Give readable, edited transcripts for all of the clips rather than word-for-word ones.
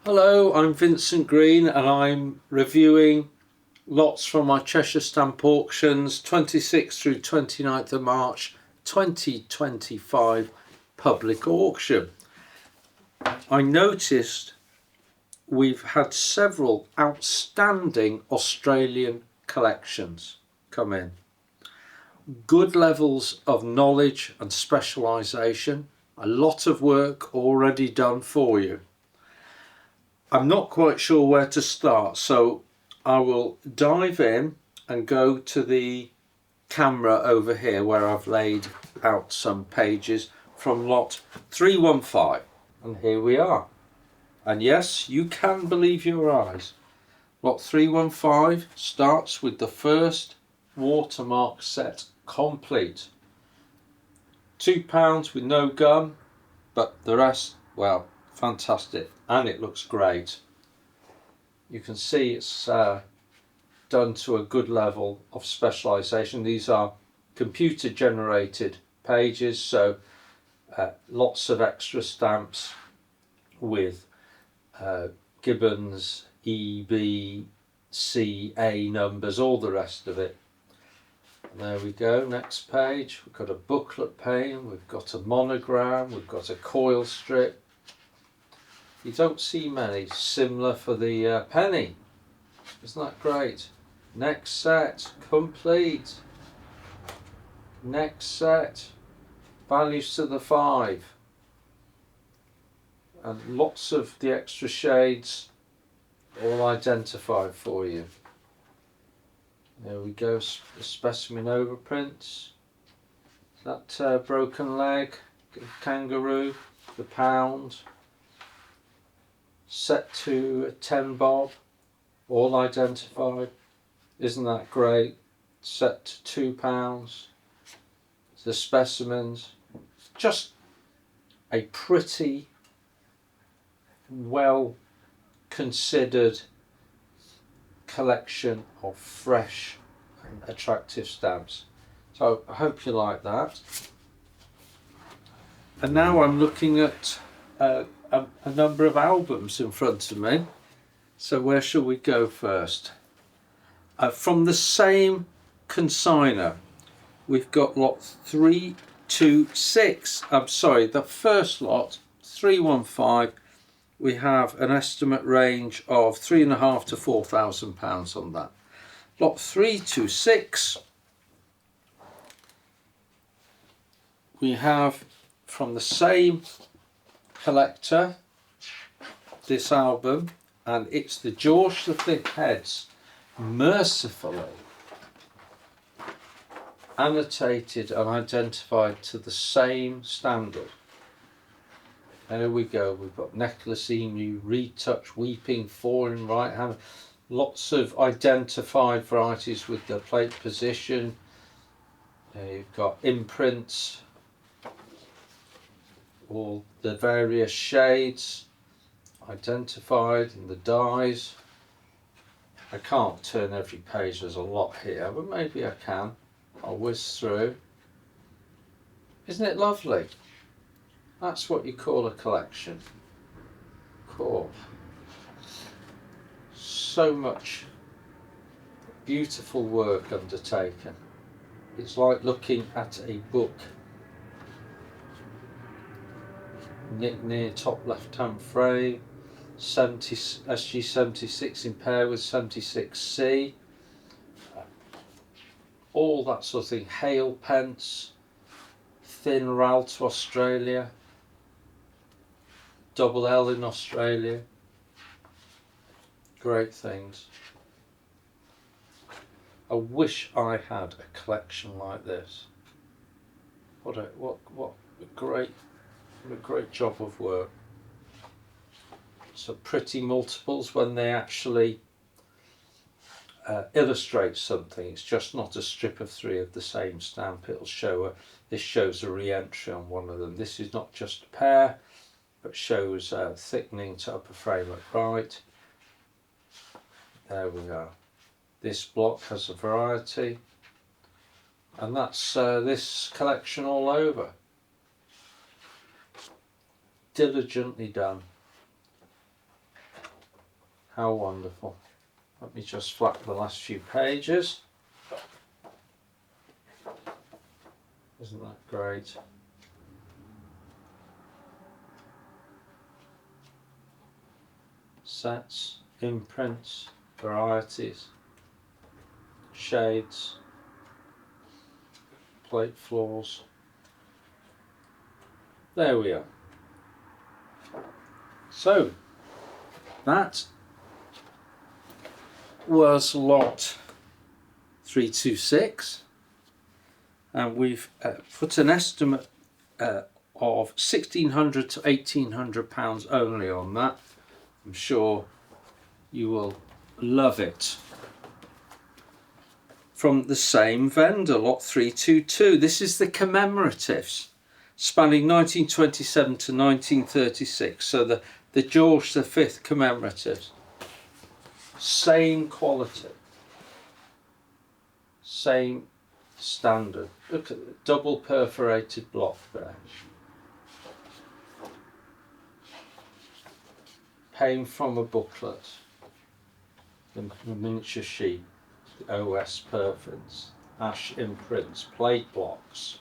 Hello, I'm Vincent Green and I'm reviewing lots from my Cheshire Stamp Auctions 26th through 29th of March 2025 public auction. I noticed we've had several outstanding Australian collections come in. Good levels of knowledge and specialisation, a lot of work already done for you. I'm not quite sure where to start, so I will dive in and go to the camera over here where I've laid out some pages from lot 315, and here we are. And yes, you can believe your eyes. Lot 315 starts with the first watermark set complete. £2 with no gum, but the rest, well, fantastic, and it looks great. You can see it's done to a good level of specialisation. These are computer generated pages, so lots of extra stamps with Gibbons, E, B, C, A numbers, all the rest of it. And there we go, next page. We've got a booklet pane, we've got a monogram, we've got a coil strip. You don't see many. Similar for the penny. Isn't that great? Next set, complete. Next set, values to the 5. And lots of the extra shades all identified for you. There we go, the specimen overprints. That broken leg, kangaroo, the pound. Set to a 10 bob, all identified. Isn't that great? Set to £2. The specimens. Just a pretty well considered collection of fresh and attractive stamps. So I hope you like that. And now I'm looking at a number of albums in front of me. So where shall we go first? From the same consigner, we've got lot 326. I'm sorry, the first lot, 315. We have an estimate range of £3,500 to £4,000 on that. Lot 326. We have from the same collector this album, and it's the George the Thick Heads, mercifully annotated and identified to the same standard. There we go, we've got necklace, emu, retouch, weeping, 4 in right hand, lots of identified varieties with the plate position. You've got imprints, all the various shades identified in the dies. I can't turn every page, there's a lot here, but maybe I can. I'll whiz through. Isn't it lovely? That's what you call a collection. Cool. So much beautiful work undertaken. It's like looking at a book. Near top left hand frame, 70 SG76 in pair with 76C, all that sort of thing. Hail pence, thin RAL to Australia, double L in Australia, great things. I wish I had a collection like this. What a great job of work. So pretty multiples when they actually illustrate something. It's just not a strip of 3 of the same stamp. It'll show this shows a re-entry on one of them. This is not just a pair, but shows thickening to upper frame at right. There we are. This block has a variety, and that's this collection all over. Diligently done. How wonderful. Let me just flap the last few pages. Isn't that great? Sets, imprints, varieties, shades, plate floors. There we are. So that was lot 326, and we've put an estimate of £1,600 to £1,800 only on that. I'm sure you will love it. From the same vendor, lot 322. This is the commemoratives, spanning 1927 to 1936. So the George V commemoratives. Same quality, same standard. Look at the double perforated block there. Came from a booklet, the miniature sheet, the OS perfins, ash imprints, plate blocks,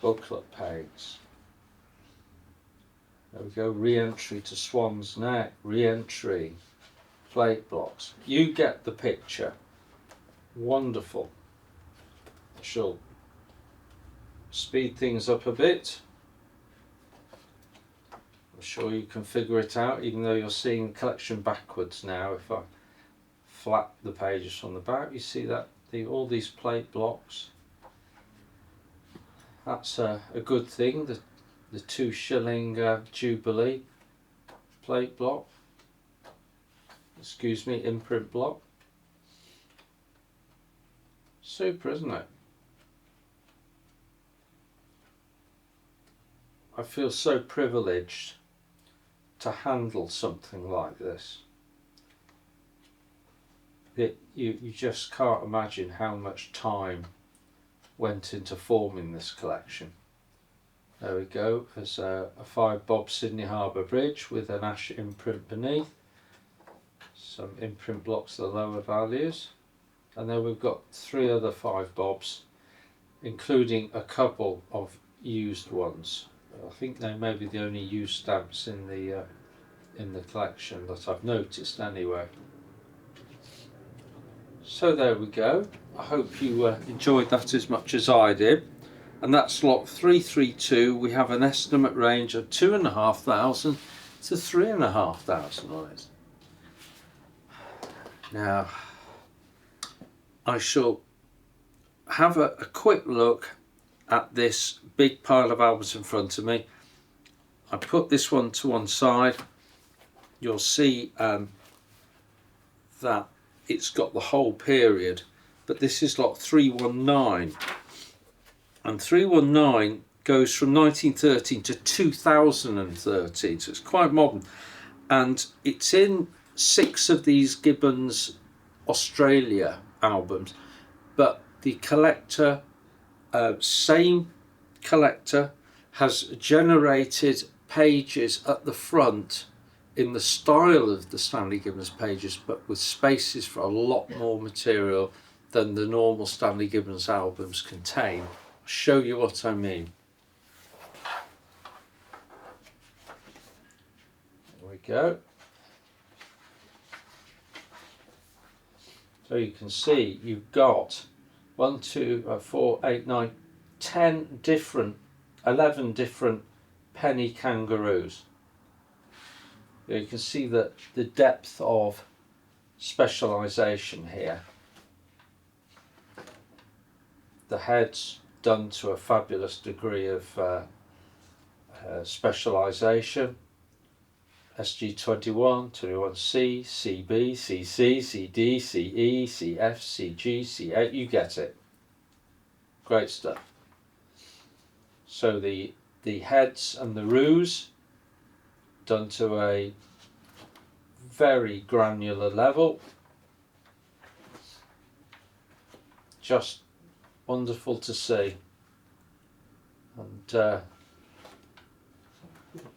booklet pegs. There we go, re-entry to Swan's Neck, re-entry, plate blocks. You get the picture. Wonderful. I shall speed things up a bit. I'm sure you can figure it out, even though you're seeing the collection backwards now. If I flap the pages from the back, you see that all these plate blocks. That's a good thing. The 2 shilling Jubilee plate block. Excuse me, imprint block. Super, isn't it? I feel so privileged to handle something like this. You just can't imagine how much time went into forming this collection. There we go, there's a 5 bob Sydney Harbour Bridge with an ash imprint beneath, some imprint blocks at the lower values, and then we've got 3 other 5 bobs, including a couple of used ones. I think they may be the only used stamps in the collection that I've noticed anyway. So there we go. I hope you enjoyed that as much as I did. And that's lot 332. We have an estimate range of 2,500 to 3,500 on it. Now, I shall have a quick look at this big pile of albums in front of me. I put this one to one side. You'll see that it's got the whole period, but this is lot 319, and 319 goes from 1913 to 2013, so it's quite modern, and it's in 6 of these Gibbons Australia albums, but the collector, same collector, has generated pages at the front in the style of the Stanley Gibbons pages, but with spaces for a lot more material than the normal Stanley Gibbons albums contain. I'll show you what I mean. There we go. So you can see you've got 1, 2, 4, 8, 9, 10 different, 11 different penny kangaroos. You can see that the depth of specialisation here. The head's done to a fabulous degree of specialisation. SG21, 21C, CB, CC, CD, CE, CF, CG, C8, you get it. Great stuff. So the heads and the roos done to a very granular level. Just wonderful to see. And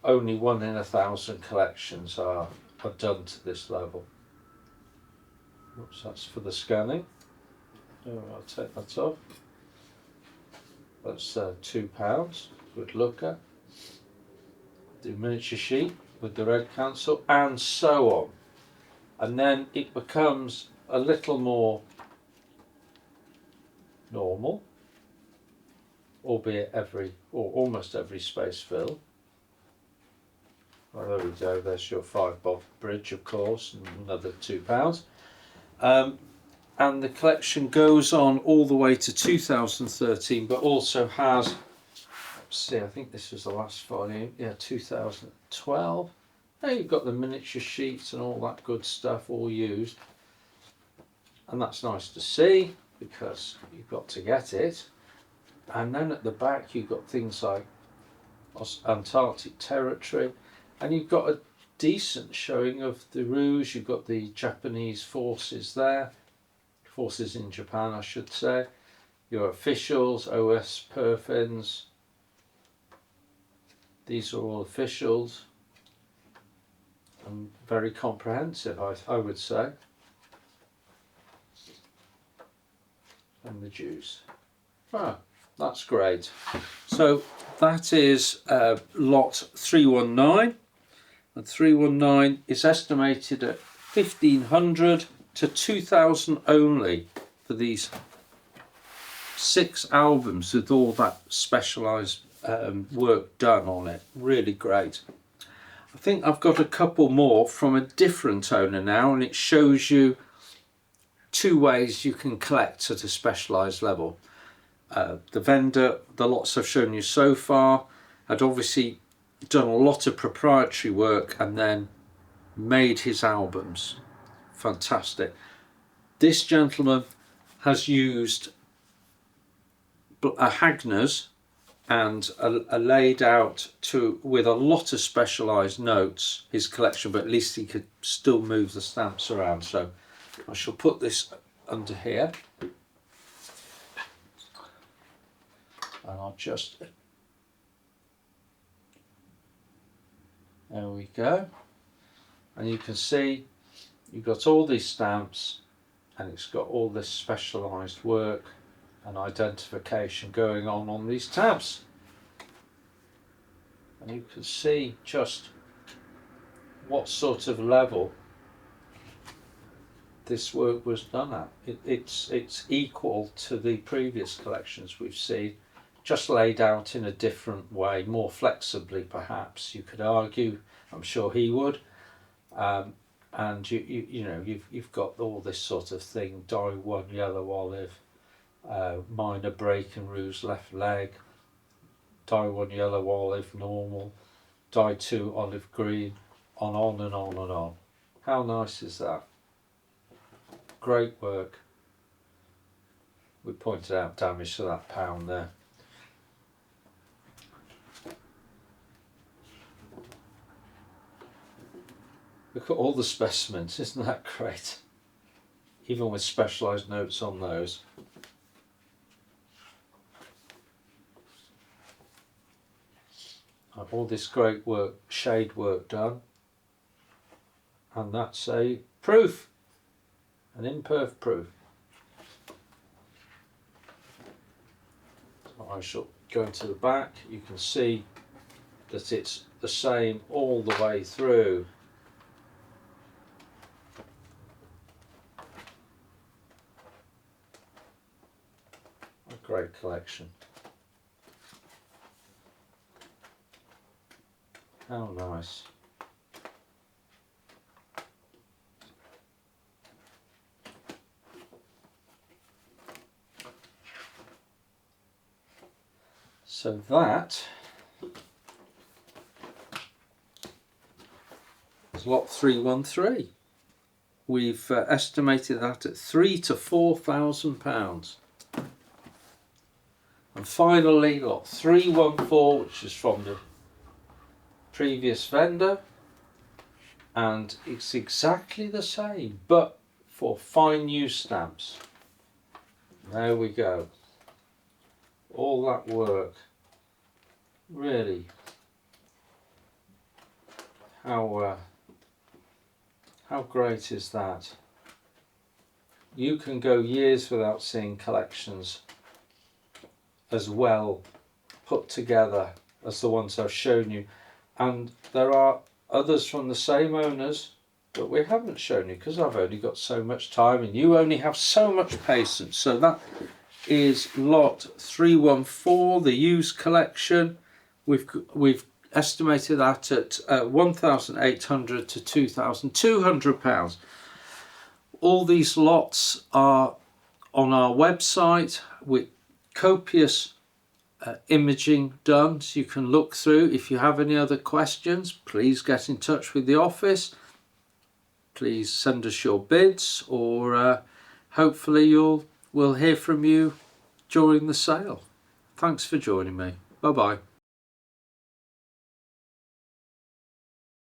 only 1 in 1,000 collections are are done to this level. Oops, that's for the scanning. Oh, I'll take that off. That's £2. Good look at. The miniature sheet with the red cancel and so on. And then it becomes a little more normal, albeit almost every space fill. Well, there we go, there's your 5-bob bridge, of course, and another £2. And the collection goes on all the way to 2013, but also has, let's see, I think this was the last volume, yeah, 2012. There you've got the miniature sheets and all that good stuff all used. And that's nice to see, because you've got to get it. And then at the back you've got things like Antarctic territory, and you've got a decent showing of the Rouge. You've got the Japanese forces there, forces in Japan I should say, your officials, OS Perfins, these are all officials, and very comprehensive I would say. And the Jews. Ah, that's great. So that is lot 319, and 319 is estimated at 1,500 to 2,000 only for these 6 albums with all that specialised work done on it. Really great. I think I've got a couple more from a different owner now, and it shows you 2 ways you can collect at a specialised level. The vendor, the lots I've shown you so far, had obviously done a lot of proprietary work and then made his albums. Fantastic. This gentleman has used a Hagner's and a laid out with a lot of specialised notes, his collection, but at least he could still move the stamps around. So I shall put this under here, and I'll just, there we go, and you can see you've got all these stamps, and it's got all this specialised work and identification going on these tabs, and you can see just what sort of level this work was done at. It's equal to the previous collections we've seen, just laid out in a different way, more flexibly perhaps, you could argue. I'm sure he would. And you know, you've got all this sort of thing: die 1 yellow olive, minor break and rouge left leg, die 1 yellow olive normal, die 2 olive green, on and on and on. How nice is that? Great work. We pointed out damage to that pound there. Look at all the specimens, isn't that great? Even with specialised notes on those. All this great work, shade work done. And that's a proof. An imperf proof. So I shall go into the back. You can see that it's the same all the way through. A great collection. How nice. So that is lot 313. We've estimated that at £3,000 to £4,000. And finally lot 314, which is from the previous vendor, and it's exactly the same but for fine use stamps. There we go. All that work. Really, how How great is that? You can go years without seeing collections as well put together as the ones I've shown you, and there are others from the same owners that we haven't shown you because I've only got so much time and you only have so much patience. So that is lot 314, the used collection. We've estimated that at £1,800 to £2,200. All these lots are on our website with copious imaging done, so you can look through. If you have any other questions, please get in touch with the office. Please send us your bids, or hopefully we'll hear from you during the sale. Thanks for joining me. Bye bye.